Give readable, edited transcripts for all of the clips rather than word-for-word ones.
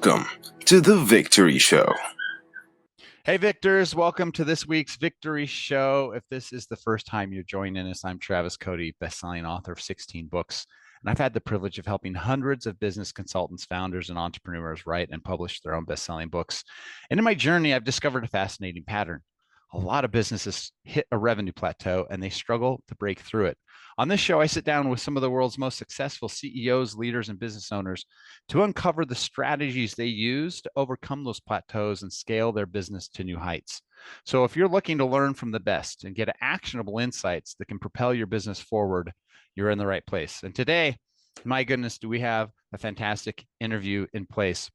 Welcome to the Victory Show. Hey, Victors, welcome to this week's Victory Show. If this is the first time you're joining us, I'm Travis Cody, best-selling author of 16 books, and I've had the privilege of helping hundreds of business consultants, founders, and entrepreneurs write and publish their own best-selling books. And in my journey, I've discovered a fascinating pattern. A lot of businesses hit a revenue plateau and they struggle to break through it. On this show, I sit down with some of the world's most successful CEOs, leaders, and business owners to uncover the strategies they use to overcome those plateaus and scale their business to new heights. So if you're looking to learn from the best and get actionable insights that can propel your business forward, you're in the right place. And today, my goodness, do we have a fantastic interview in place.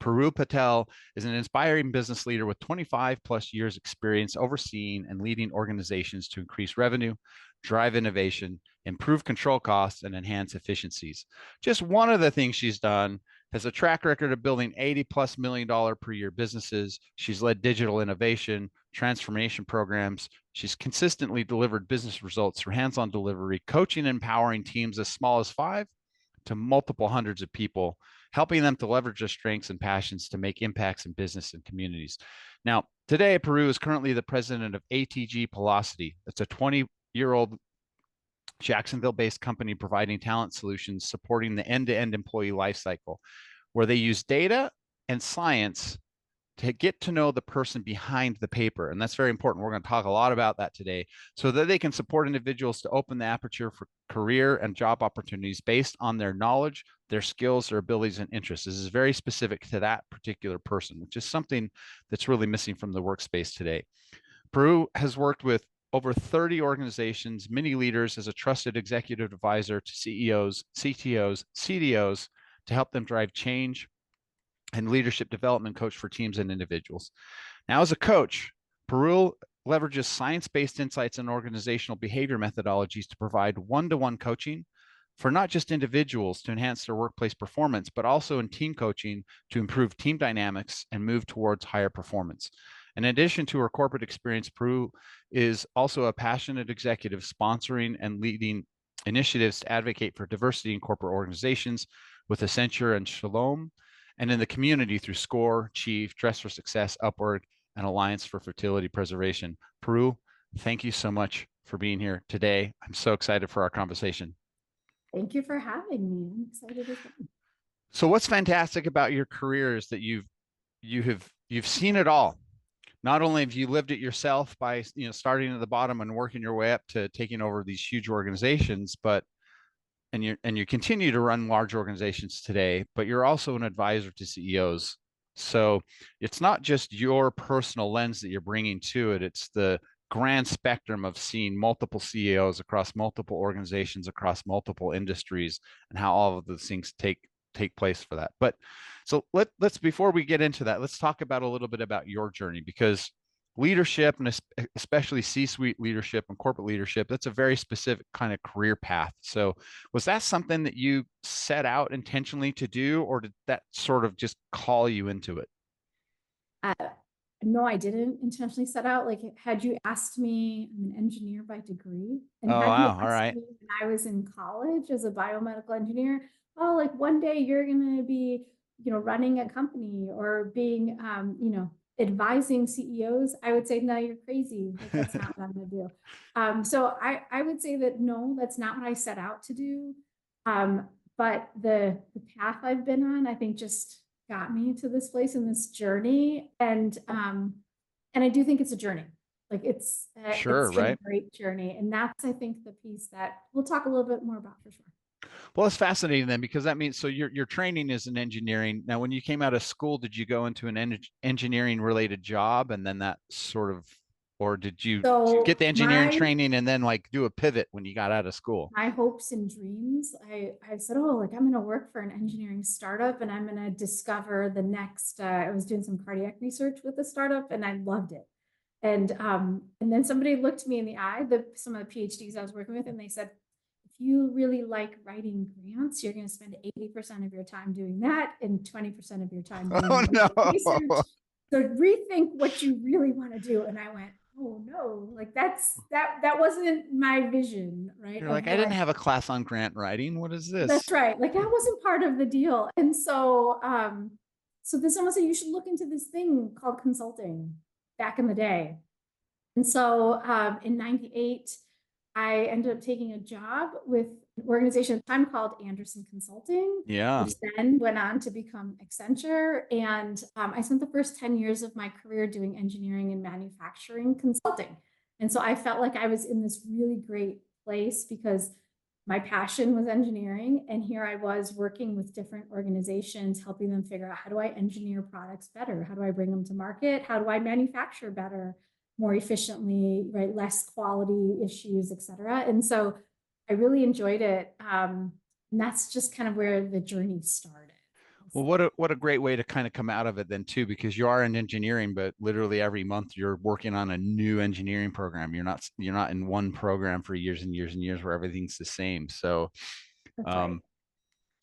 Parul Patel is an inspiring business leader with 25 plus years experience overseeing and leading organizations to increase revenue, drive innovation, improve control costs, and enhance efficiencies. Just one of the things she's done has a track record of building $80+ million per year businesses. She's led digital innovation, transformation programs. She's consistently delivered business results through hands-on delivery, coaching and empowering teams as small as 5 to multiple hundreds of people, helping them to leverage their strengths and passions to make impacts in business and communities. Now, today, Parul is currently the president of ATG Pelocity. It's a 20-year-old Jacksonville-based company providing talent solutions, supporting the end-to-end employee lifecycle, where they use data and science to get to know the person behind the paper. And that's very important. We're going to talk a lot about that today so that they can support individuals to open the aperture for career and job opportunities based on their knowledge, their skills, their abilities, and interests. This is very specific to that particular person, which is something that's really missing from the workspace today. Parul has worked with over 30 organizations, many leaders as a trusted executive advisor to CEOs, CTOs, CDOs to help them drive change, and leadership development coach for teams and individuals. Now, as a coach, Parul leverages science-based insights and organizational behavior methodologies to provide one-to-one coaching for not just individuals to enhance their workplace performance, but also in team coaching to improve team dynamics and move towards higher performance. In addition to her corporate experience, Parul is also a passionate executive sponsoring and leading initiatives to advocate for diversity in corporate organizations with Accenture and Shalom, and in the community through SCORE, Chief, Dress for Success, Upward, and Alliance for Fertility Preservation. Parul, thank you so much for being here today. I'm so excited for our conversation. Thank you for having me. I'm excited as well. So what's fantastic about your career is that you've seen it all. Not only have you lived it yourself by starting at the bottom and working your way up to taking over these huge organizations, but and you continue to run large organizations today, but you're also an advisor to CEOs. So it's not just your personal lens that you're bringing to it. It's the grand spectrum of seeing multiple CEOs across multiple organizations, across multiple industries, and how all of those things take place for that. But so let's before we get into that, let's talk about a little bit about your journey, because leadership, and especially C-suite leadership and corporate leadership, that's a very specific kind of career path. So was that something that you set out intentionally to do, or did that sort of just call you into it? No, I didn't intentionally set out. Like, had you asked me, I'm an engineer by degree, and Oh, had you wow. asked All right. me when I was in college as a biomedical engineer, oh, like one day you're going to be, running a company or being, advising CEOs, I would say, no, you're crazy. Like, that's not what I'm going to do. So I would say that, no, that's not what I set out to do. But the path I've been on, I think, just got me to this place in this journey. And I do think it's a journey. Like, it's Sure, right. a great journey. And that's, I think, the piece that we'll talk a little bit more about for sure. Well, it's fascinating then, because that means, so your training is in engineering. Now, when you came out of school, did you go into an engineering related job, and then that sort of, or did you get the engineering training and then like do a pivot when you got out of school? My hopes and dreams, I said, oh, like I'm going to work for an engineering startup and I'm going to discover the next, I was doing some cardiac research with the startup and I loved it. And then somebody looked me in the eye, some of the PhDs I was working with, and they said, if you really like writing grants, you're going to spend 80% of your time doing that and 20% of your time doing research. So rethink what you really want to do. And I went, oh no, like that wasn't my vision, right? You're like, I didn't have a class on grant writing. What is this? That's right. Like, that wasn't part of the deal. And so so this someone said, you should look into this thing called consulting back in the day. And so in 98, I ended up taking a job with an organization at the time called Anderson Consulting, Yeah. which then went on to become Accenture. And I spent the first 10 years of my career doing engineering and manufacturing consulting. And so I felt like I was in this really great place because my passion was engineering. And here I was working with different organizations, helping them figure out, how do I engineer products better? How do I bring them to market? How do I manufacture better, more efficiently, right? Less quality issues, et cetera. And so I really enjoyed it. And that's just kind of where the journey started. Well, what a great way to kind of come out of it then too, because you are in engineering, but literally every month you're working on a new engineering program. You're not in one program for years and years and years where everything's the same. So, That's right.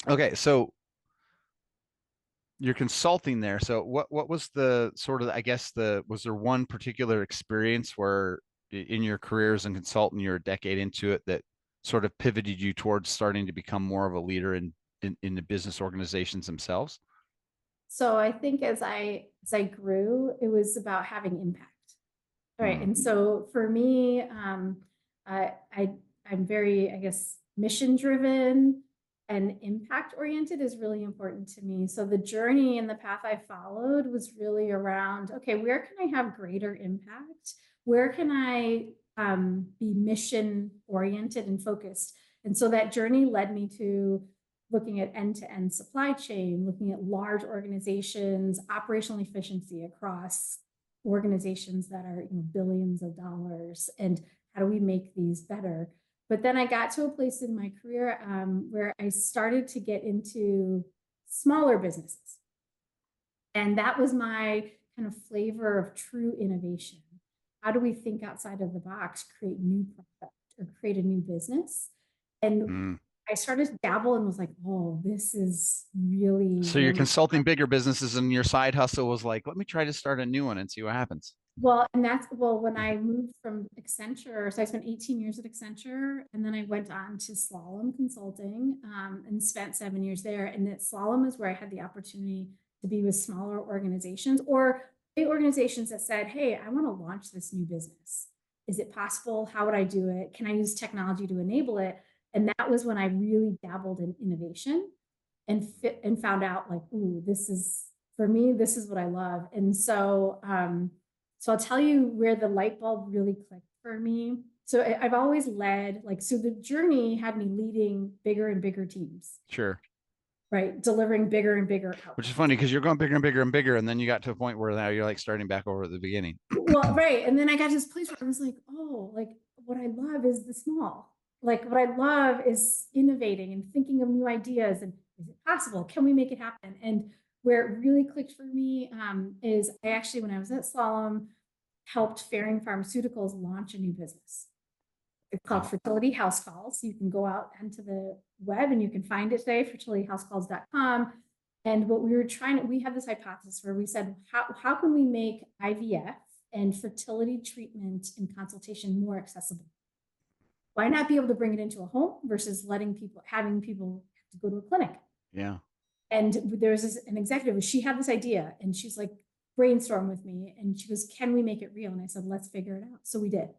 okay, so you're consulting there. So what was the sort of, I guess was there one particular experience where in your career as a consultant, you're a decade into it, that sort of pivoted you towards starting to become more of a leader in the business organizations themselves? So I think as I grew, it was about having impact. Right. And so for me, I'm very, I guess, mission driven, and impact oriented is really important to me. So the journey and the path I followed was really around, okay, where can I have greater impact? Where can I be mission oriented and focused? And so that journey led me to looking at end-to-end supply chain, looking at large organizations, operational efficiency across organizations that are, billions of dollars, and how do we make these better? But then I got to a place in my career where I started to get into smaller businesses. And that was my kind of flavor of true innovation. How do we think outside of the box, create new product or create a new business? And I started to dabble and was like, oh, this is really. So you're consulting bigger businesses, and your side hustle was like, let me try to start a new one and see what happens. Well, and when I moved from Accenture, so I spent 18 years at Accenture, and then I went on to Slalom Consulting and spent 7 years there. And at Slalom is where I had the opportunity to be with smaller organizations or big organizations that said, hey, I want to launch this new business. Is it possible? How would I do it? Can I use technology to enable it? And that was when I really dabbled in innovation and found out like, ooh, this is, for me, this is what I love. And so, so I'll tell you where the light bulb really clicked for me. So I've always led, so the journey had me leading bigger and bigger teams. Sure. Right. Delivering bigger and bigger outcomes. Which is funny because you're going bigger and bigger and bigger. And then you got to a point where now you're like starting back over at the beginning. Well, right. And then I got to this place where I was like, oh, what I love is the small. What I love is innovating and thinking of new ideas. And is it possible? Can we make it happen? And where it really clicked for me is I actually, when I was at Slalom, helped Ferring Pharmaceuticals launch a new business. It's called Fertility House Calls. You can go out onto the web and you can find it today, fertilityhousecalls.com. And what we had this hypothesis where we said, how can we make IVF and fertility treatment and consultation more accessible? Why not be able to bring it into a home versus having people have to go to a clinic? Yeah. And there's an executive, she had this idea and she's like, brainstorm with me. And she goes, can we make it real? And I said, let's figure it out. So we did.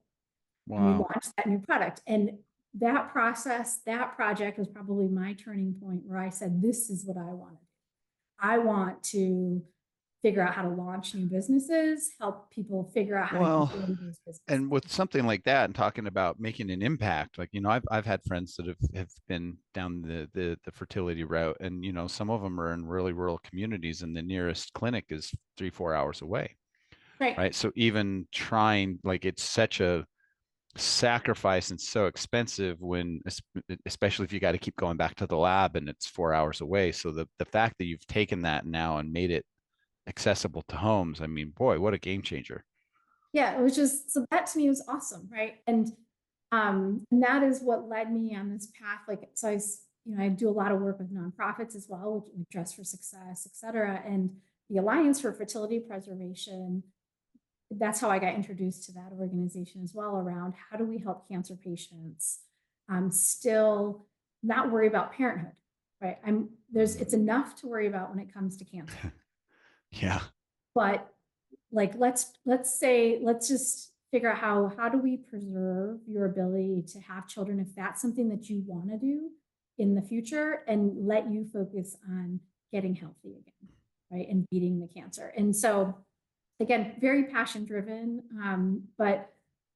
Wow. And we launched that new product. And that project was probably my turning point where I said, this is what I want to do. I want to figure out how to launch new businesses, help people figure out how to do those businesses. And with something like that, and talking about making an impact, I've had friends that have been down the fertility route, and some of them are in really rural communities, and the nearest clinic is 3-4 hours away. Right. So even trying, it's such a sacrifice and so expensive especially if you got to keep going back to the lab and it's 4 hours away. So the fact that you've taken that now and made it accessible to homes, I mean, boy, what a game changer. Yeah, it was just, so that to me was awesome, right? And that is what led me on this path. So I do a lot of work with nonprofits as well, with Dress for Success, et cetera. And the Alliance for Fertility Preservation, that's how I got introduced to that organization as well, around how do we help cancer patients still not worry about parenthood, right? It's enough to worry about when it comes to cancer. Yeah. But like, let's just figure out how do we preserve your ability to have children if that's something that you want to do in the future, and let you focus on getting healthy again, right? And beating the cancer. And so again, very passion driven. But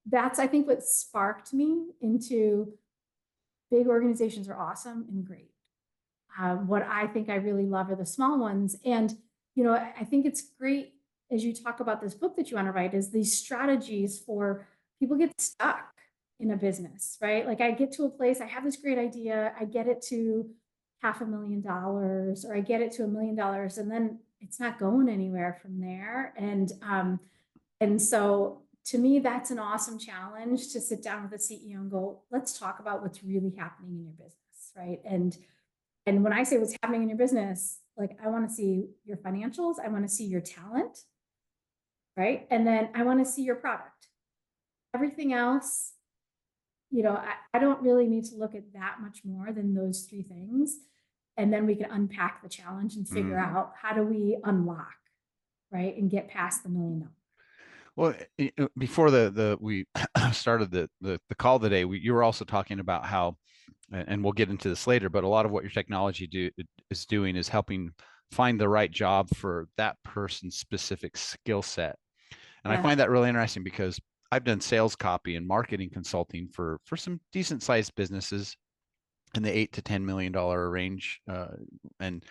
that's, I think, what sparked me into big organizations are awesome and great. What I think I really love are the small ones. And, I think it's great as you talk about this book that you want to write, is these strategies for people get stuck in a business, right? Like, I get to a place, I have this great idea, I get it to $500,000, or I get it to $1 million, and then it's not going anywhere from there. And so to me, that's an awesome challenge, to sit down with a CEO and go, let's talk about what's really happening in your business, right? And when I say what's happening in your business, like, I want to see your financials, I want to see your talent, right? And then I want to see your product. Everything else, I don't really need to look at that much more than those three things. And then we can unpack the challenge and figure out, how do we unlock, right? And get past the $1 million. Well, before we started the call today, you were also talking about how, and we'll get into this later, but a lot of what your technology is doing is helping find the right job for that person's specific skill set. And I find that really interesting, because I've done sales copy and marketing consulting for some decent sized businesses in the $8 to $10 million range. And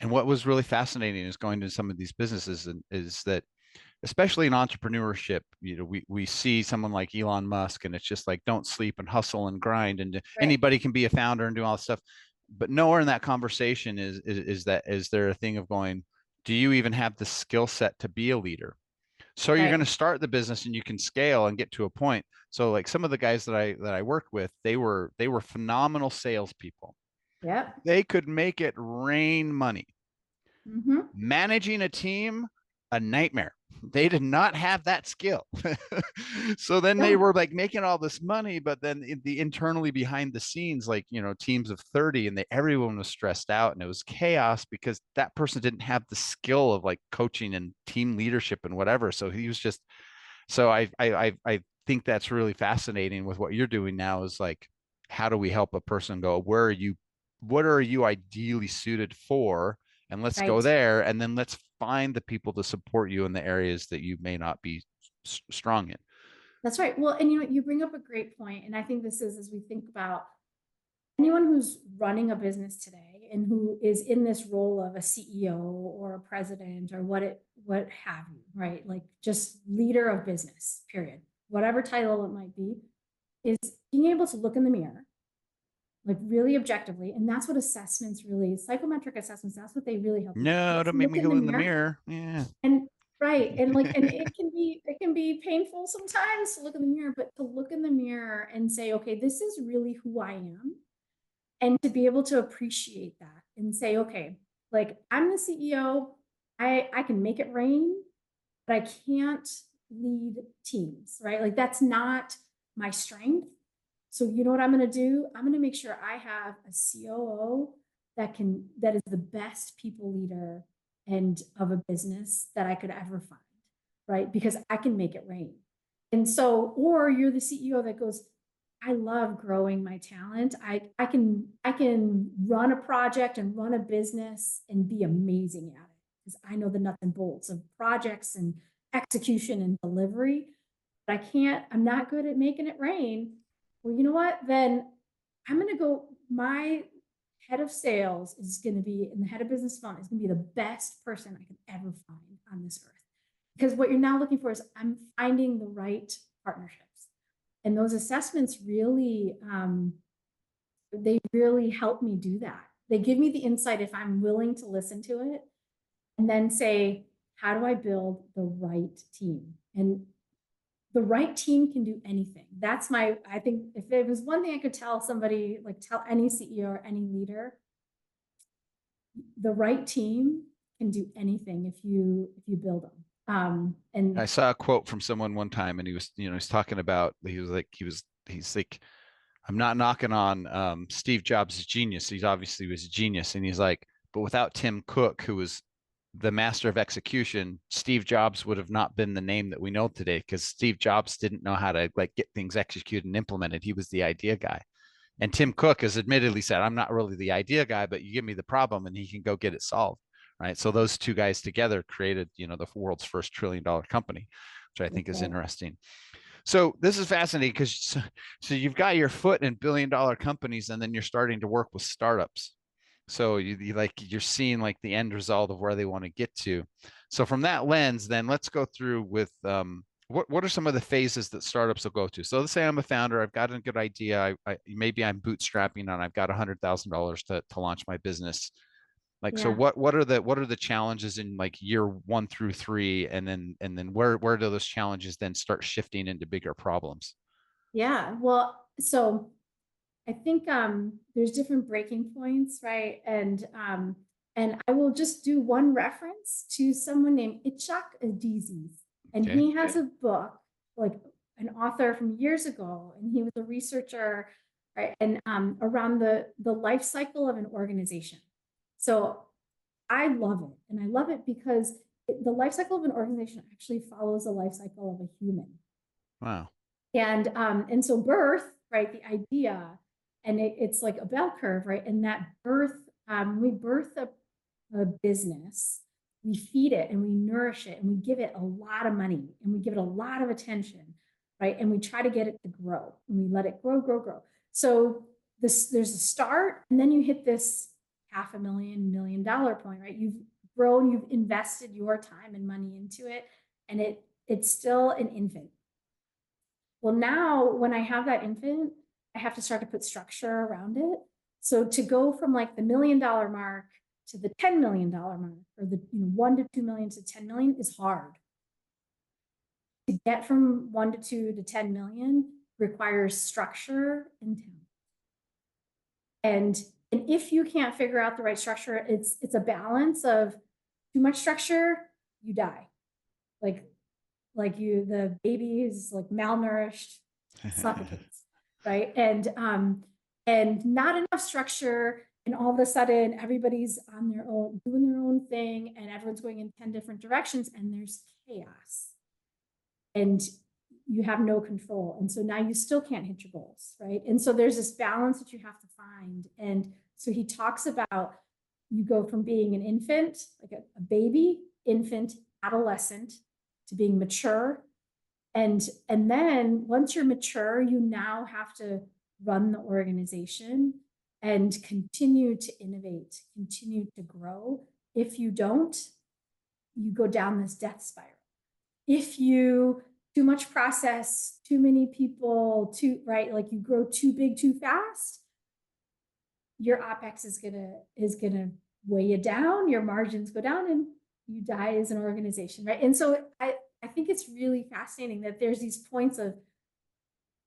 what was really fascinating is going to some of these businesses, and is that, especially in entrepreneurship, we see someone like Elon Musk, and it's just like, don't sleep and hustle and grind, and anybody can be a founder and do all this stuff. But nowhere in that conversation is there a thing of going, do you even have the skill set to be a leader? So you're going to start the business and you can scale and get to a point. So like some of the guys that I worked with, they were phenomenal salespeople. Yeah. They could make it rain money. Mm-hmm. Managing a team, a nightmare. They did not have that skill. So then they were like making all this money, but then the internally behind the scenes, like, teams of 30, and everyone was stressed out, and it was chaos because that person didn't have the skill of like coaching and team leadership and whatever. So he was just, so I think that's really fascinating with what you're doing now, is like, how do we help a person go, what are you ideally suited for? And let's go there, and then let's find the people to support you in the areas that you may not be strong in. That's right. Well, and you bring up a great point. And I think this is, as we think about anyone who's running a business today and who is in this role of a CEO or a president or what have you, right? Like, just leader of business, period. Whatever title it might be, is being able to look in the mirror, like, really objectively. And that's what assessments really, psychometric assessments, that's what they really help. No, don't make me go in the mirror. Yeah. And and it can be painful sometimes to look in the mirror, but to look in the mirror and say, okay, this is really who I am. And to be able to appreciate that and say, okay, like, I'm the CEO, I can make it rain, but I can't lead teams, right? Like, that's not my strength. So you know what I'm going to do? I'm going to make sure I have a COO that is the best people leader and of a business that I could ever find, right? Because I can make it rain. And so, or you're the CEO that goes, I love growing my talent. I can run a project and run a business and be amazing at it, because I know the nuts and bolts of projects and execution and delivery. But I'm not good at making it rain. Well, you know what? Then I'm going to go, my head of sales is going to be, and the head of business development is going to be the best person I can ever find on this earth. Because what you're now looking for is, I'm finding the right partnerships. And those assessments really, they really help me do that. They give me the insight if I'm willing to listen to it, and then say, how do I build the right team? And the right team can do anything. I think if there was one thing I could tell somebody, like tell any CEO or any leader, the right team can do anything if you build them. And I saw a quote from someone one time, and he was, he's talking about, he's like, I'm not knocking on Steve Jobs' genius. He obviously was a genius. And he's like, but without Tim Cook, who was the master of execution, Steve Jobs would have not been the name that we know today, because Steve Jobs didn't know how to like get things executed and implemented. He was the idea guy. And Tim Cook has admittedly said, I'm not really the idea guy, but you give me the problem and he can go get it solved. Right. So those two guys together created, the world's first $1 trillion company, which I think is interesting. So this is fascinating because so you've got your foot in $1 billion companies, and then you're starting to work with startups. So you're seeing like the end result of where they want to get to. So from that lens, then let's go through with what are some of the phases that startups will go to? So let's say I'm a founder, I've got a good idea, maybe I'm bootstrapping and I've got $100,000 to launch my business. Like, so what are the challenges in like year 1 through 3, and then where do those challenges then start shifting into bigger problems? Yeah, well, so I think there's different breaking points, right? And I will just do one reference to someone named Itchak Adizes, and he has a book, like an author from years ago, and he was a researcher, right? And around the life cycle of an organization. So I love it, and I love it because the life cycle of an organization actually follows the life cycle of a human. Wow. And so birth, right? The idea, and it's like a bell curve, right? And that birth, we birth a business, we feed it and we nourish it and we give it a lot of money and we give it a lot of attention, right? And we try to get it to grow and we let it grow, grow, grow. So there's a start, and then you hit this $500,000, $1 million point, right? You've grown, you've invested your time and money into it, and it's still an infant. Well, now when I have that infant, I have to start to put structure around it. So to go from like the $1 million mark to the $10 million mark, or the 1 to 2 million to 10 million is hard. To get from 1 to 2 to 10 million requires structure and talent. And if you can't figure out the right structure, it's a balance of too much structure, you die. Like the baby is like malnourished, suffocates, right? And not enough structure, and all of a sudden everybody's on their own, doing their own thing, and everyone's going in 10 different directions, and there's chaos. And you have no control. And so now you still can't hit your goals, right? And so there's this balance that you have to find. And so he talks about, you go from being an infant, like a baby, infant, adolescent, to being mature. And then once you're mature, you now have to run the organization and continue to innovate, continue to grow. If you don't, you go down this death spiral. If you too much process, too many people, right, like you grow too big too fast, your OpEx is gonna weigh you down, your margins go down, and you die as an organization, right? And so I think it's really fascinating that there's these points of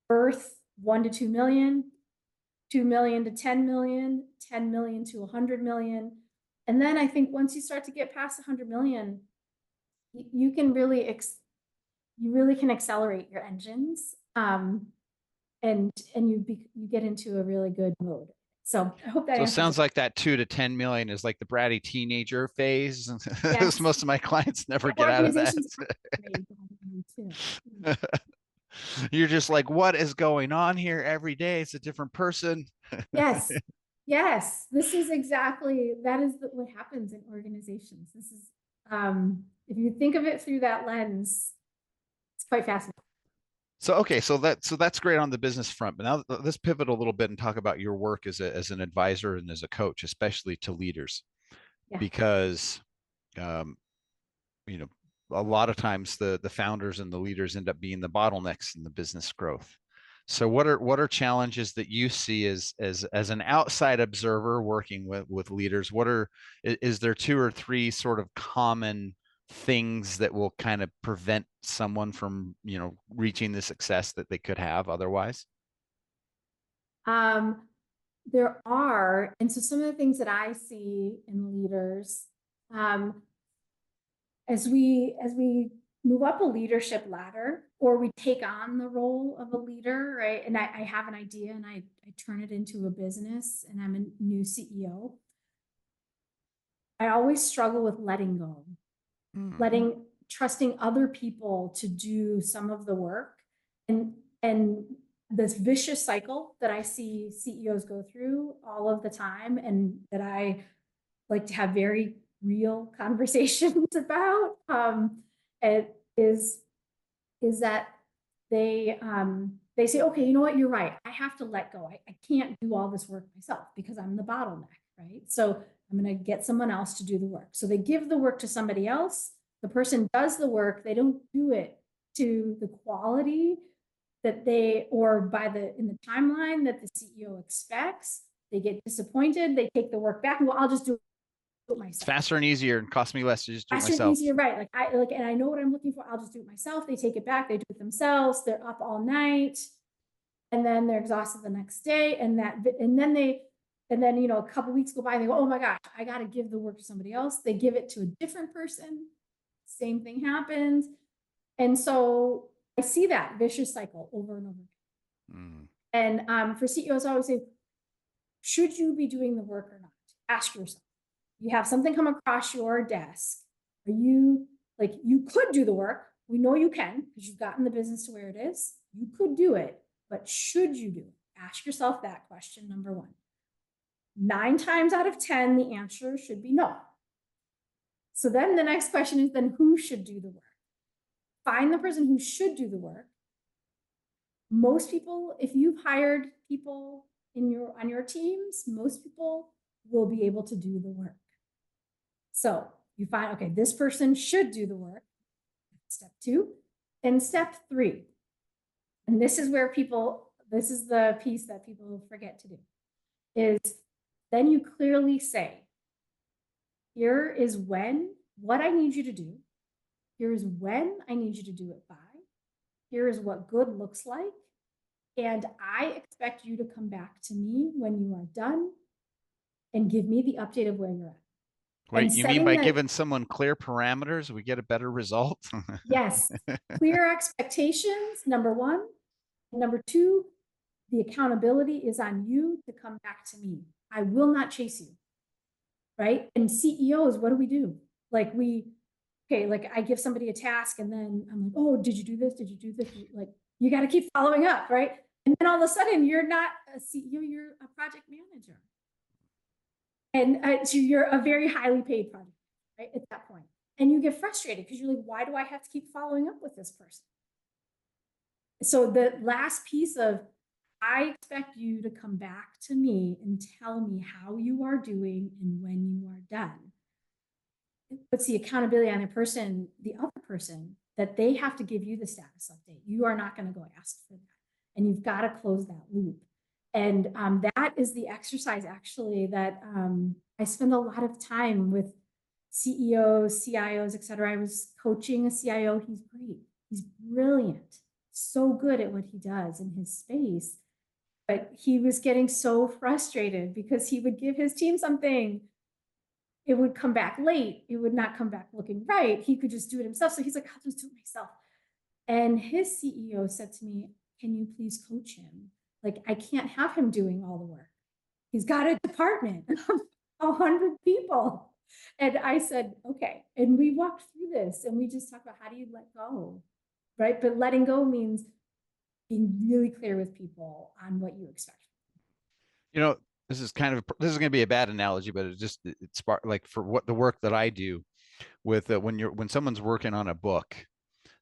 birth, 1 to 2 million, 2 million to 10 million, 10 million to 100 million. And then I think once you start to get past 100 million, you can really can accelerate your engines, and you get into a really good mode. So I hope that. So it sounds like that 2 to 10 million is like the bratty teenager phase. Yes. Most of my clients never get out of that. You're just like, what is going on here? Every day it's a different person. Yes. Yes. This is exactly, that is what happens in organizations. This is, if you think of it through that lens, it's quite fascinating. So, okay. So that's great on the business front, but now let's pivot a little bit and talk about your work as an advisor and as a coach, especially to leaders, because, a lot of times the founders and the leaders end up being the bottlenecks in the business growth. So what are challenges that you see as an outside observer working with leaders? Is there 2 or 3 sort of common things that will kind of prevent someone from, reaching the success that they could have otherwise? There are, and so some of the things that I see in leaders, as we move up a leadership ladder, or we take on the role of a leader, right? And I have an idea and I turn it into a business, and I'm a new CEO. I always struggle with letting go, trusting other people to do some of the work, and this vicious cycle that I see CEOs go through all of the time, and that I like to have very real conversations about, it is that they say, okay, you know what, you're right. I have to let go. I can't do all this work myself because I'm the bottleneck, right? So I'm going to get someone else to do the work. So they give the work to somebody else. The person does the work. They don't do it to the quality that in the timeline that the CEO expects. They get disappointed. They take the work back and go, I'll just do it myself. It's faster and easier and cost me less to just do it faster myself. And easier, right? And I know what I'm looking for. I'll just do it myself. They take it back. They do it themselves. They're up all night, and then they're exhausted the next day. And then you know, a couple weeks go by and they go, oh my gosh, I got to give the work to somebody else. They give it to a different person. Same thing happens. And so I see that vicious cycle over and over again. And for CEOs, I always say, should you be doing the work or not? Ask yourself. You have something come across your desk. Are you you could do the work? We know you can because you've gotten the business to where it is. You could do it, but should you do it? Ask yourself that question, number one. 9 times out of 10, the answer should be no. So then the next question is, then who should do the work? Find the person who should do the work. Most people, if you've hired people on your teams, most people will be able to do the work. So you find, okay, this person should do the work. Step 2. And step 3, and this is the piece that people forget to do, is then you clearly say, here is what I need you to do. Here is when I need you to do it by. Here is what good looks like. And I expect you to come back to me when you are done and give me the update of where you're at. Wait, you mean by giving someone clear parameters, we get a better result? Yes. Clear expectations, number 1. Number 2, the accountability is on you to come back to me. I will not chase you. Right? And CEOs, what do? I give somebody a task and then I'm like, oh, did you do this? Did you do this? You got to keep following up, right? And then all of a sudden you're not a CEO, you're a project manager. And so you're a very highly paid project, right? At that point. And you get frustrated because you're like, why do I have to keep following up with this person? So the last piece of, I expect you to come back to me and tell me how you are doing and when you are done. It puts the accountability on the other person, that they have to give you the status update. You are not going to go ask for that. And you've got to close that loop. And that is the exercise, actually, that I spend a lot of time with CEOs, CIOs, et cetera. I was coaching a CIO. He's great. He's brilliant. So good at what he does in his space. But he was getting so frustrated because he would give his team something. It would come back late. It would not come back looking right. He could just do it himself. So he's like, I'll just do it myself. And his CEO said to me, can you please coach him? I can't have him doing all the work. He's got a department of 100 people. And I said, okay. And we walked through this and we just talked about, how do you let go? Right? But letting go means being really clear with people on what you expect. You know, this is going to be a bad analogy, but it's sparked, for what the work that I do with when someone's working on a book,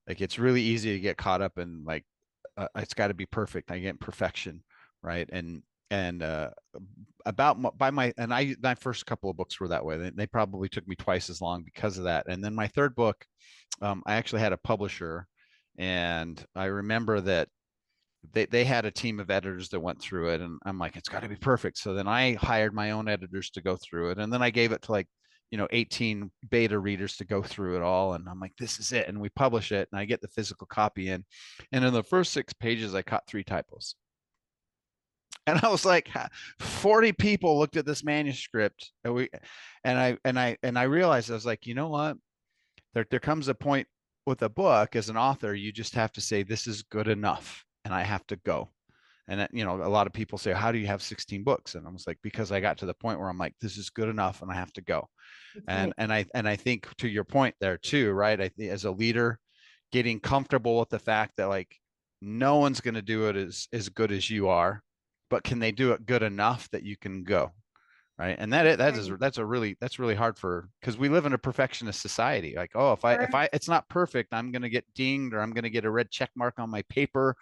it's really easy to get caught up in it's got to be perfect. I get perfection, right? My first couple of books were that way. They probably took me twice as long because of that. And then my third book, I actually had a publisher, and I remember that they had a team of editors that went through it, and I'm like, it's got to be perfect. So then I hired my own editors to go through it, and then I gave it to 18 beta readers to go through it all. And I'm like, this is it. And we publish it, and I get the physical copy in. And in the first 6 pages, I caught 3 typos. And I was like, 40 people looked at this manuscript, and I realized, I was like, you know what? There comes a point with a book as an author, you just have to say, this is good enough, and I have to go. And that, a lot of people say, how do you have 16 books? And I was like, because I got to the point where I'm like, this is good enough and I have to go. Right. And I think to your point there too, right? I think as a leader, getting comfortable with the fact that like no one's going to do it as good as you are, but can they do it good enough that you can go? Right. And that's really hard because we live in a perfectionist society. Like, oh, if it's not perfect, I'm going to get dinged, or I'm going to get a red check mark on my paper.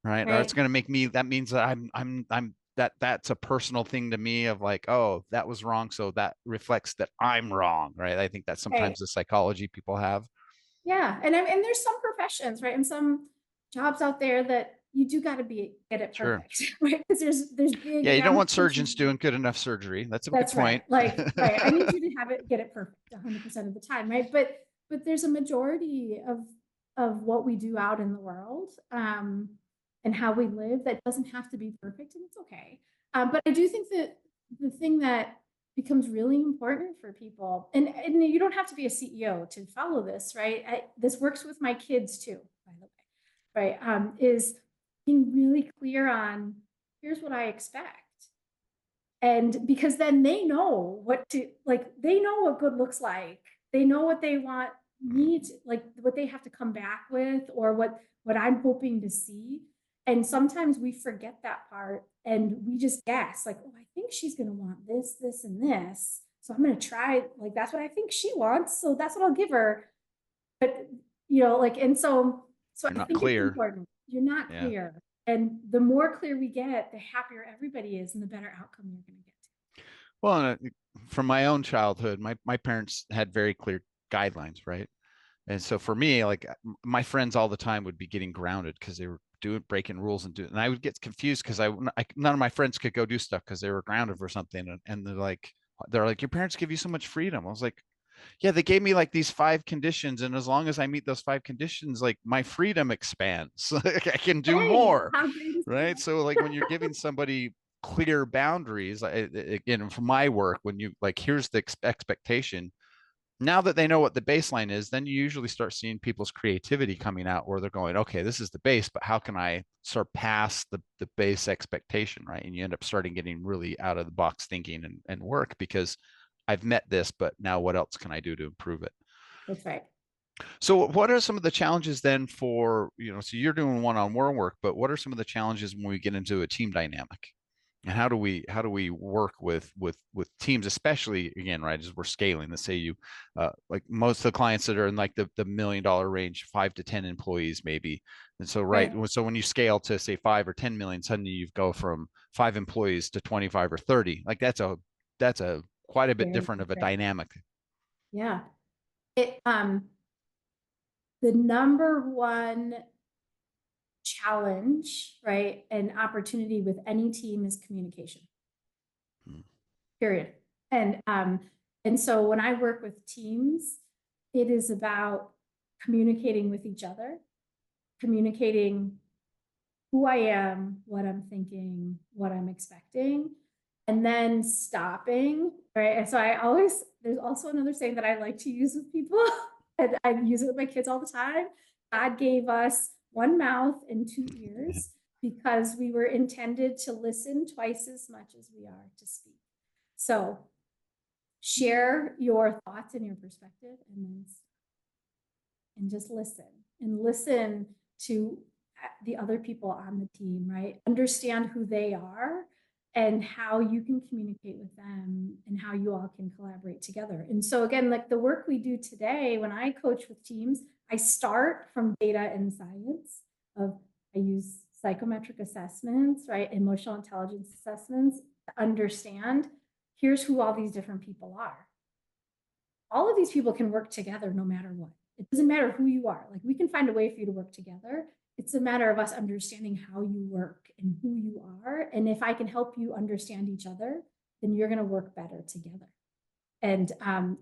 Right. Or it's going to make me, that means that that's a personal thing to me of like, oh, that was wrong. So that reflects that I'm wrong. Right. I think that's sometimes the psychology people have. Yeah. And there's some professions, right? And some jobs out there that you do got to get it perfect, right? Because there's big. Yeah, you don't want surgeons doing good enough surgery. That's a good point. Right. Right. I need you to get it perfect 100% of the time, right? But there's a majority of what we do out in the world, and how we live that doesn't have to be perfect, and it's okay. But I do think that the thing that becomes really important for people, and you don't have to be a CEO to follow this, right? This works with my kids too, by the way, right? Is being really clear on, here's what I expect. And because then they know they know what good looks like. They know what they want me to, like what they have to come back with, or what I'm hoping to see. And sometimes we forget that part and we just guess like, oh, I think she's going to want this, this, and this. So I'm going to try, like, that's what I think she wants. So that's what I'll give her. But, and so I think it's important. You're not clear. And the more clear we get, the happier everybody is and the better outcome you're going to get to. Well, from my own childhood, my parents had very clear guidelines, right? And so for me, like my friends all the time would be getting grounded because they were breaking rules, and I would get confused because none of my friends could go do stuff because they were grounded for something. And they're like, your parents give you so much freedom. I was like, yeah, they gave me like these 5 conditions, and as long as I meet those 5 conditions, like my freedom expands. I can do more, right? So like when you're giving somebody clear boundaries, again, from my work, when you like, here's the expectation. Now that they know what the baseline is, then you usually start seeing people's creativity coming out, where they're going, okay, this is the base, but how can I surpass the base expectation, right? And you end up starting getting really out of the box thinking and work, because I've met this, but now what else can I do to improve it? That's right. So what are some of the challenges then for, so you're doing one-on-one work, but what are some of the challenges when we get into a team dynamic? And how do we work with teams, especially again, right, as we're scaling? Let's say you like most of the clients that are in like the $1 million range, 5 to 10 employees maybe. And so so when you scale to say 5 or 10 million, suddenly you go from 5 employees to 25 or 30. Like that's a quite a bit different of a dynamic. Yeah. The number one challenge, right, and opportunity with any team is communication. Period. And so when I work with teams, it is about communicating with each other, communicating who I am, what I'm thinking, what I'm expecting, and then stopping, right? And so there's also another saying that I like to use with people, and I use it with my kids all the time. God gave us one mouth and 2 ears because we were intended to listen twice as much as we are to speak. So share your thoughts and your perspective, and just listen to the other people on the team, right? Understand who they are and how you can communicate with them and how you all can collaborate together. And so again, like the work we do today, when I coach with teams, I start from data and science. I use psychometric assessments, right? Emotional intelligence assessments to understand, here's who all these different people are. All of these people can work together no matter what. It doesn't matter who you are. Like we can find a way for you to work together. It's a matter of us understanding how you work and who you are. And if I can help you understand each other, then you're going to work better together. And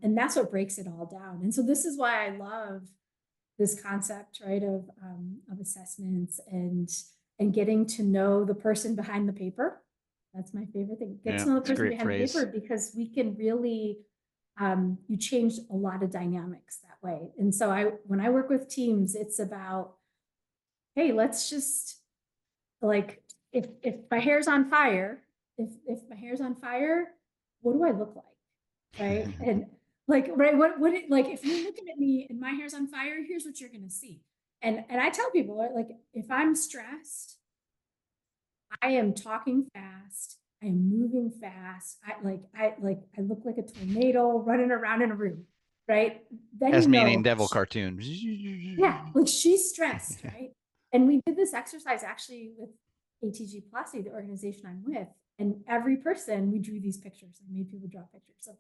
that's what breaks it all down. And so this is why I love this concept, right, of assessments and getting to know the person behind the paper. That's my favorite thing. Get to know the person behind the paper, because we can really, you change a lot of dynamics that way. And so when I work with teams, it's about, hey, let's just like if my hair's on fire, if my hair's on fire, what do I look like? Right. And like, right, like, if you're looking at me and my hair's on fire, here's what you're going to see. And I tell people, like, if I'm stressed, I am talking fast, I am moving fast. I look like a tornado running around in a room, right? Then As meaning devil cartoon. Yeah, like she's stressed, right? And we did this exercise actually with ATG Pelocity, the organization I'm with, and every person, we drew these pictures. I made people draw pictures of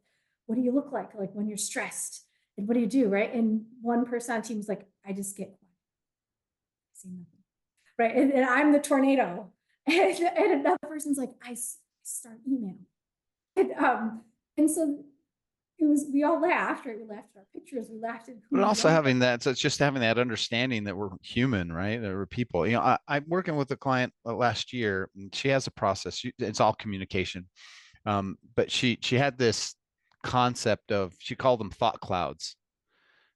what do you look like when you're stressed, and what do you do, right? And one person on the team was like, I just get quiet, I see nothing, right? And I'm the tornado, and another person's like, I start email, and so it was, we all laughed, right? We laughed at our pictures, we laughed at who. But also having that, so it's just having that understanding that we're human, right? That we're people. You know, I'm working with a client last year, and she has a process. It's all communication, but she had this concept of, she called them thought clouds.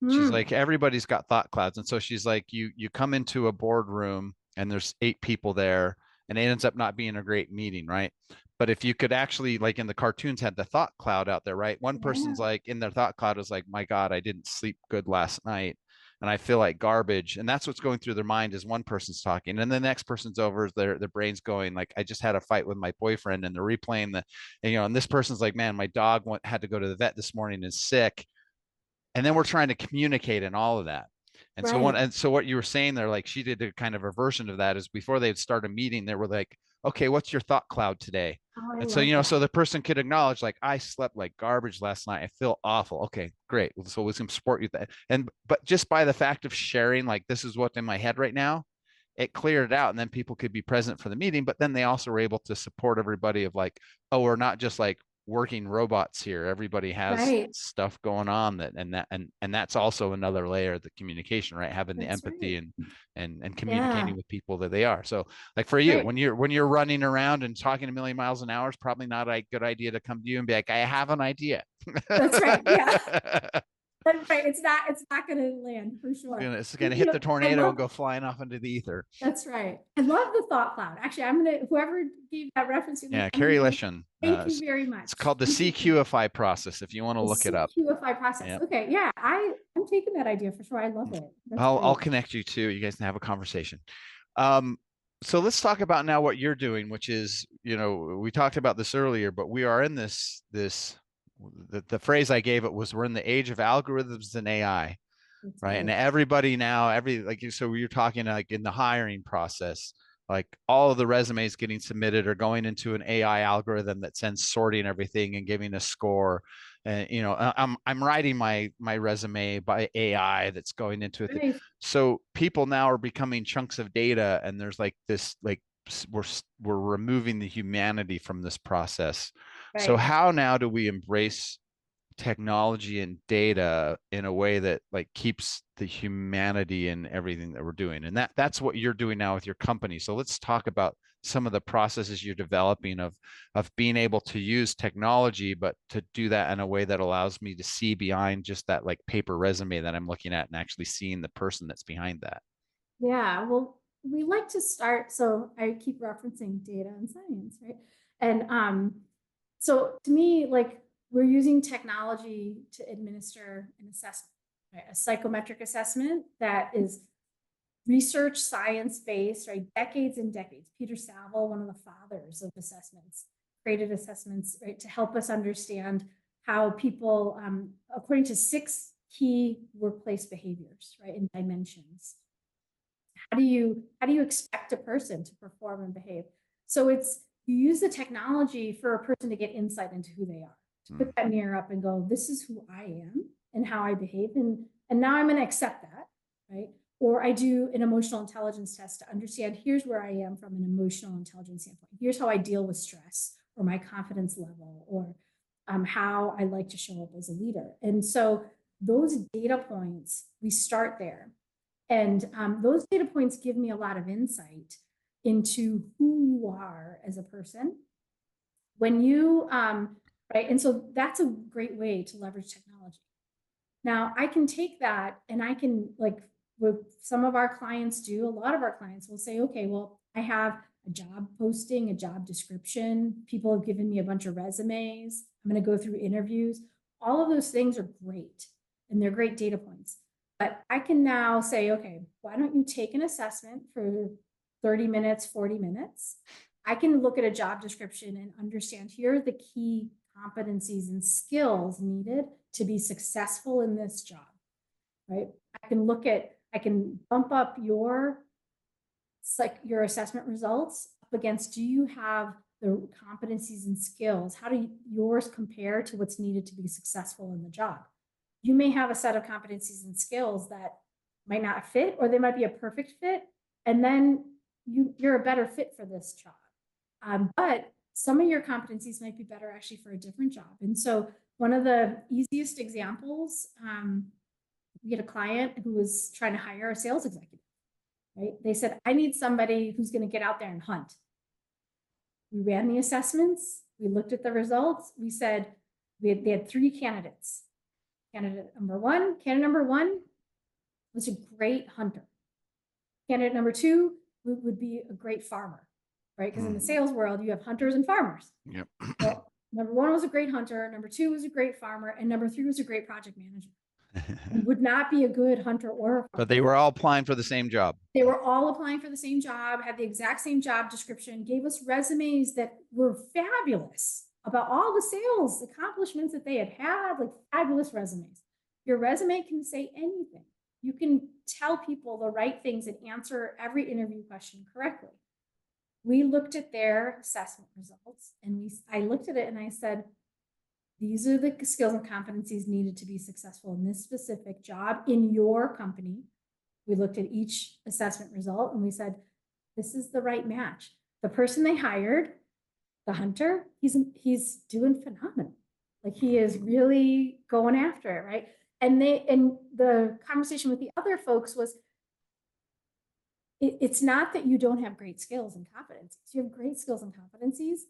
She's like, everybody's got thought clouds, and so she's like, you come into a boardroom and there's 8 people there, and it ends up not being a great meeting, right? But if you could actually, like in the cartoons, had the thought cloud out there, right? One person's like, in their thought cloud is like, my God, I didn't sleep good last night and I feel like garbage. And that's what's going through their mind, is one person's talking. And the next person's over, their brain's going like, I just had a fight with my boyfriend, and they're replaying and this person's like, man, my dog had to go to the vet this morning and is sick. And then we're trying to communicate in all of that. And so what you were saying there, like she did a kind of a version of that, is before they'd start a meeting, they were like, okay, what's your thought cloud today? And so, so the person could acknowledge, like, I slept like garbage last night. I feel awful. Okay, great. So we can support you that. But just by the fact of sharing, like, this is what's in my head right now, it cleared it out. And then people could be present for the meeting, but then they also were able to support everybody of like, oh, we're not just like working robots here. Everybody has stuff going on, and that's also another layer of the communication, right? Having the empathy and communicating with people that they are. So like for you, when you're running around and talking a million miles an hour, it's probably not a good idea to come to you and be like, I have an idea. That's right. Yeah. That's right. It's not going to land for sure. It's going to hit the tornado and go flying off into the ether. That's right. I love the thought cloud. Actually, I'm going to, whoever gave that reference. Yeah, Carrie Lishon. Thank you very much. It's called the CQFI process, if you want to look it up. CQFI process. Yep. Okay. Yeah. I'm taking that idea for sure. I love it. I'll connect you to, you guys can have a conversation. So let's talk about now what you're doing, which is, we talked about this earlier, but we are in the phrase I gave it was, we're in the age of algorithms and AI, right? And everybody now, so you're talking like in the hiring process, like all of the resumes getting submitted are going into an AI algorithm that sends sorting everything and giving a score. And I'm writing my resume by AI that's going into it. Right. So people now are becoming chunks of data, and there's like this, like we're removing the humanity from this process. Right. So how now do we embrace technology and data in a way that like keeps the humanity in everything that we're doing? And that's what you're doing now with your company. So let's talk about some of the processes you're developing of being able to use technology, but to do that in a way that allows me to see behind just that like paper resume that I'm looking at, and actually seeing the person that's behind that. Yeah, well, we like to start, so I keep referencing data and science, right? And so to me, like, we're using technology to administer an assessment, right? A psychometric assessment that is research, science-based, right? Decades and decades. Peter Saville, one of the fathers of assessments, created assessments, right, to help us understand how people, according to 6 key workplace behaviors, right, in dimensions. How do you expect a person to perform and behave? So you use the technology for a person to get insight into who they are. Put that mirror up and go, this is who I am and how I behave. And now I'm going to accept that, right? Or I do an emotional intelligence test to understand, here's where I am from an emotional intelligence standpoint. Here's how I deal with stress, or my confidence level, or how I like to show up as a leader. And so those data points, we start there. And those data points give me a lot of insight into who you are as a person. When you, right, and so that's a great way to leverage technology. Now I can take that and I can like what some of our clients do, a lot of our clients will say, okay, well, I have a job posting, a job description. People have given me a bunch of resumes. I'm going to go through interviews. All of those things are great and they're great data points. But I can now say, okay, why don't you take an assessment for 30 minutes, 40 minutes? I can look at a job description and understand here are the key competencies and skills needed to be successful in this job, right? I can bump up your assessment results up against, do you have the competencies and skills? How do yours compare to what's needed to be successful in the job? You may have a set of competencies and skills that might not fit, or they might be a perfect fit. And then you're a better fit for this job. But some of your competencies might be better actually for a different job. And so one of the easiest examples, we had a client who was trying to hire a sales executive, right? They said, I need somebody who's going to get out there and hunt. We ran the assessments. We looked at the results. We said, they had 3 candidates. Candidate number one was a great hunter. Candidate number 2 would be a great farmer, right? Because in the sales world, you have hunters and farmers. Yep. Well, number 1 was a great hunter. Number 2 was a great farmer. And number 3 was a great project manager. Would not be a good hunter or a farmer. But they were all applying for the same job. They were all applying for the same job, had the exact same job description, gave us resumes that were fabulous about all the sales accomplishments that they had, like fabulous resumes. Your resume can say anything. You can tell people the right things and answer every interview question correctly. We looked at their assessment results and I looked at it and I said, these are the skills and competencies needed to be successful in this specific job in your company. We looked at each assessment result and we said, this is the right match. The person they hired, the hunter, he's doing phenomenal. Like he is really going after it, right? And the conversation with the other folks was, it's not that you don't have great skills and competencies. You have great skills and competencies.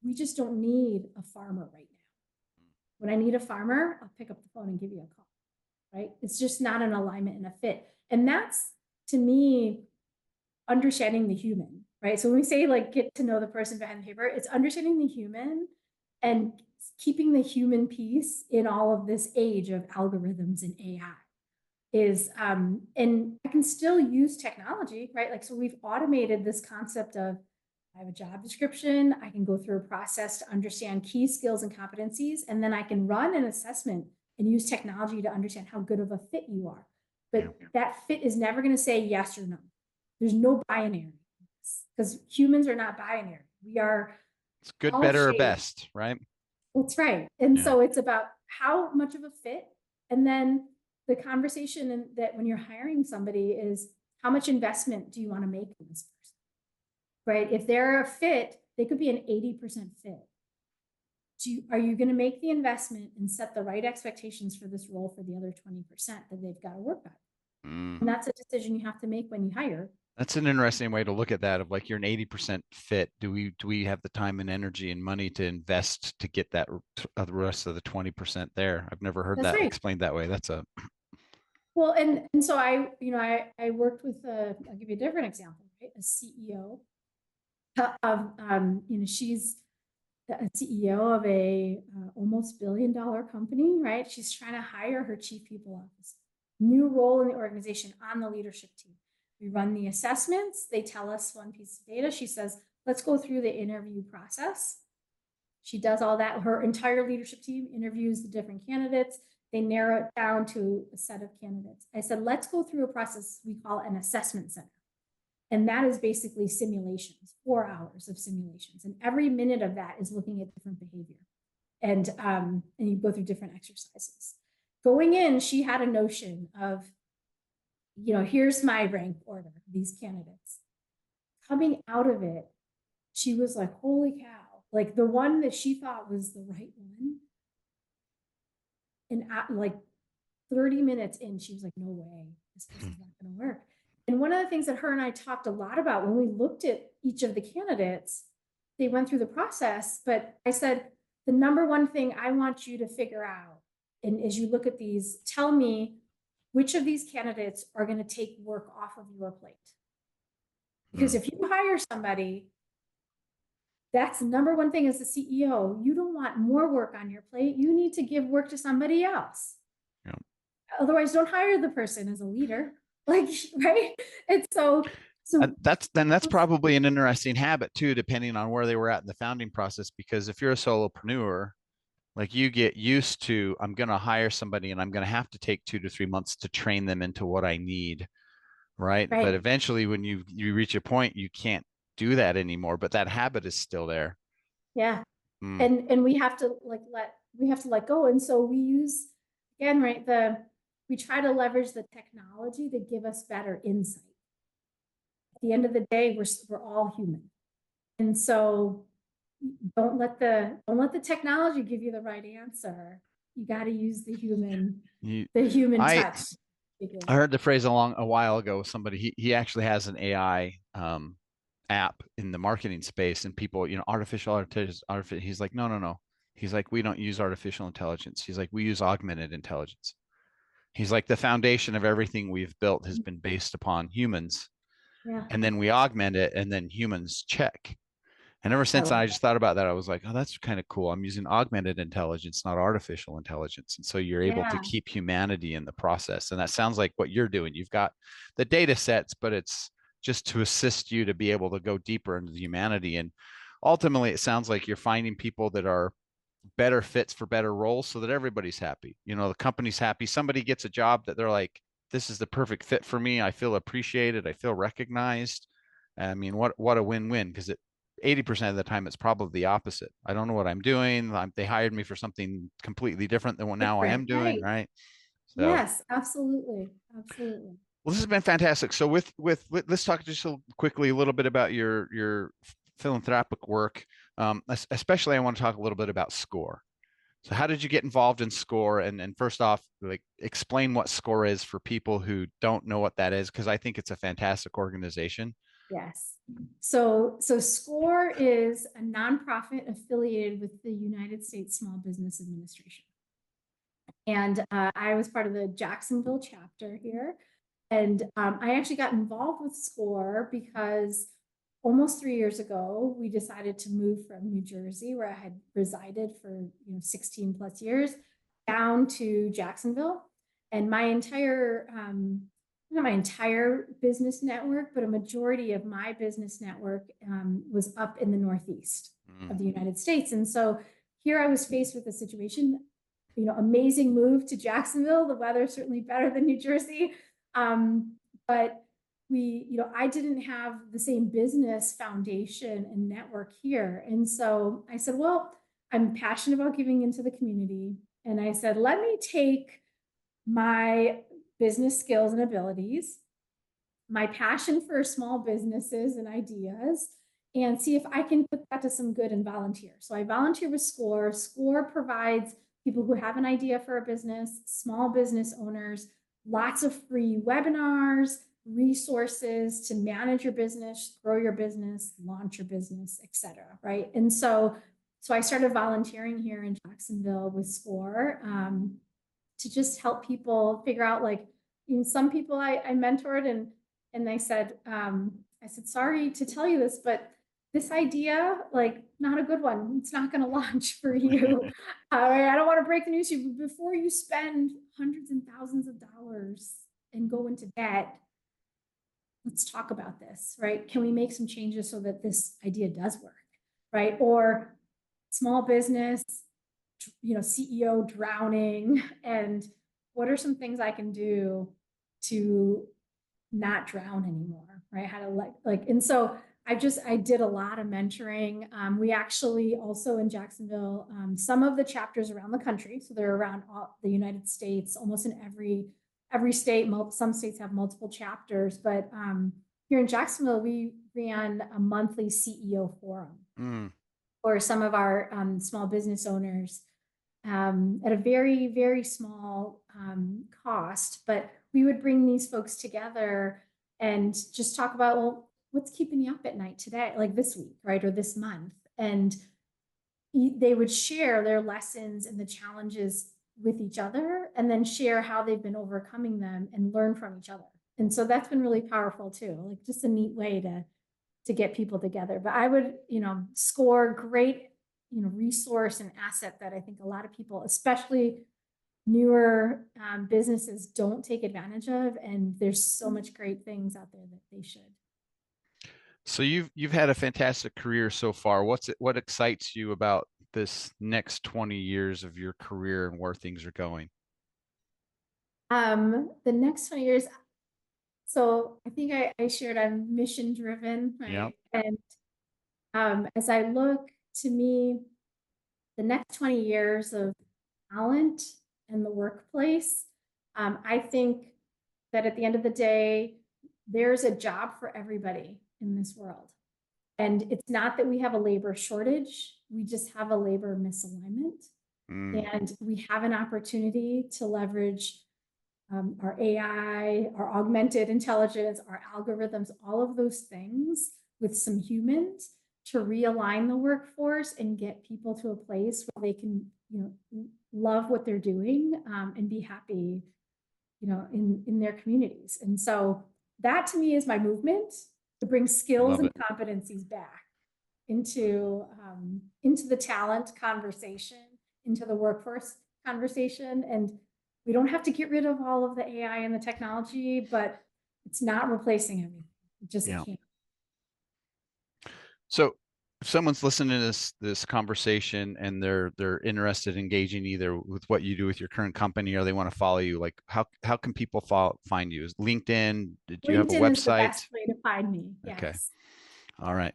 We just don't need a farmer right now. When I need a farmer, I'll pick up the phone and give you a call, right? It's just not an alignment and a fit. And that's, to me, understanding the human, right? So when we say like get to know the person behind the paper, it's understanding the human and keeping the human piece in all of this age of algorithms and AI is, and I can still use technology, right? Like, so we've automated this concept of, I have a job description. I can go through a process to understand key skills and competencies, and then I can run an assessment and use technology to understand how good of a fit you are. But that fit is never going to say yes or no. There's no binary because humans are not binary. We are. It's good, better, or best, right? That's right. And so it's about how much of a fit. And then the conversation that when you're hiring somebody is how much investment do you want to make in this person? Right? If they're a fit, they could be an 80% fit. Are you going to make the investment and set the right expectations for this role for the other 20% that they've got to work on? And that's a decision you have to make when you hire. That's an interesting way to look at that, of like, you're an 80% fit. Do we have the time and energy and money to invest to get that the rest of the 20% there? I've never heard that explained that way. That's a well, and so I worked with I'll give you a different example, right? A CEO of she's a CEO of a almost $1 billion company, right? She's trying to hire her chief people officer, new role in the organization on the leadership team. We run the assessments. They tell us one piece of data. She says, let's go through the interview process. She does all that. Her entire leadership team interviews the different candidates. They narrow it down to a set of candidates. I said, let's go through a process we call an assessment center. And that is basically simulations, 4 hours of simulations. And every minute of that is looking at different behavior. And you go through different exercises. Going in, she had a notion of, here's my rank order, these candidates. Coming out of it, she was like, holy cow. Like the one that she thought was the right one. And at like 30 minutes in, she was like, no way, this is not going to work. And one of the things that her and I talked a lot about when we looked at each of the candidates, they went through the process, but I said, the number one thing I want you to figure out, and as you look at these, tell me which of these candidates are going to take work off of your plate? Because if you hire somebody, that's the number one thing as the CEO. You don't want more work on your plate. You need to give work to somebody else. Yeah. Otherwise, don't hire the person as a leader. Like, right? And so that's probably an interesting habit too, depending on where they were at in the founding process. Because if you're a solopreneur, like you get used to, I'm going to hire somebody and I'm going to have to take 2 to 3 months to train them into what I need. Right. But eventually when you reach a point, you can't do that anymore, but that habit is still there. Yeah. And we have to let go. And so we use, again, right, we try to leverage the technology to give us better insight. At the end of the day, we're all human. And so don't let the technology give you the right answer. You got to use the human touch. I heard the phrase a while ago with somebody. He actually has an AI app in the marketing space, and people, artificial intelligence. He's like, no. He's like, we don't use artificial intelligence. He's like, we use augmented intelligence. He's like, the foundation of everything we've built has been based upon humans. Yeah. And then we augment it, and then humans check. And ever since I just thought about that, I was like, oh, that's kind of cool. I'm using augmented intelligence, not artificial intelligence. And so you're able to keep humanity in the process. And that sounds like what you're doing. You've got the data sets, but it's just to assist you to be able to go deeper into the humanity. And ultimately, it sounds like you're finding people that are better fits for better roles so that everybody's happy. The company's happy. Somebody gets a job that they're like, this is the perfect fit for me. I feel appreciated. I feel recognized. I mean, what a win-win, because 80% of the time it's probably the opposite. I don't know what I'm doing. They hired me for something completely different than what now I am doing. Right. So, yes, absolutely. Well, this has been fantastic. So let's talk just quickly a little bit about your philanthropic work. Especially I want to talk a little bit about SCORE. So how did you get involved in SCORE? And first off, explain what SCORE is for people who don't know what that is, because I think it's a fantastic organization. Yes. So SCORE is a nonprofit affiliated with the United States Small Business Administration. And I was part of the Jacksonville chapter here. And I actually got involved with SCORE because almost 3 years ago, we decided to move from New Jersey, where I had resided for 16 plus years, down to Jacksonville. And my entire, not my entire business network, but a majority of my business network was up in the Northeast of the United States. And so here I was faced with a situation, amazing move to Jacksonville. The weather is certainly better than New Jersey. But I didn't have the same business foundation and network here. And so I said, well, I'm passionate about giving into the community. And I said, let me take my business skills and abilities, my passion for small businesses and ideas, and see if I can put that to some good and volunteer. So I volunteer with SCORE. SCORE provides people who have an idea for a business, small business owners, lots of free webinars, resources to manage your business, grow your business, launch your business, etc. Right. And so I started volunteering here in Jacksonville with SCORE to just help people figure out, some people I mentored and they said, I said, sorry to tell you this, but this idea, not a good one. It's not going to launch for you. I don't want to break the news to you, but before you spend hundreds and thousands of dollars and go into debt, let's talk about this, right? Can we make some changes so that this idea does work, right? Or small business, CEO drowning, and what are some things I can do to not drown anymore, right? How to and so I did a lot of mentoring. We actually also in Jacksonville, some of the chapters around the country, so they're around the United States, almost in every state. Some states have multiple chapters, but here in Jacksonville, we ran a monthly CEO forum for some of our small business owners at a very, very small cost. But we would bring these folks together and just talk about, well, what's keeping you up at night today, like this week, right, or this month. And they would share their lessons and the challenges with each other and then share how they've been overcoming them and learn from each other. And so that's been really powerful too, like just a neat way to get people together. But I would, score great, resource and asset that I think a lot of people, especially newer businesses, don't take advantage of. And there's so much great things out there that they should. So you've had a fantastic career so far. What excites you about this next 20 years of your career and where things are going? The next 20 years. So I think I shared I'm mission driven, right? Yeah. And as I look, to me, the next 20 years of talent in the workplace, I think that at the end of the day, there's a job for everybody in this world. And it's not that we have a labor shortage, we just have a labor misalignment. And we have an opportunity to leverage our AI, our augmented intelligence, our algorithms, all of those things with some humans to realign the workforce and get people to a place where they can, love what they're doing and be happy, in their communities. And so that to me is my movement, to bring skills and competencies back into the talent conversation, into the workforce conversation. And we don't have to get rid of all of the AI and the technology, but it's not replacing everything. It just can't. So if someone's listening to this conversation and they're interested in engaging either with what you do with your current company or they want to follow you, like how can people find you? Is LinkedIn? Did you have a website? LinkedIn is the best way to find me. Yes. Okay. All right.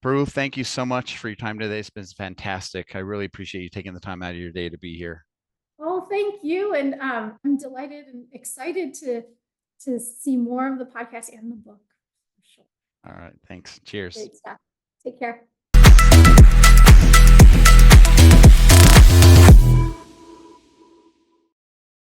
Parul, thank you so much for your time today. It's been fantastic. I really appreciate you taking the time out of your day to be here. Oh, thank you. And I'm delighted and excited to see more of the podcast and the book. For sure. All right. Thanks. Cheers. Great stuff. Take care.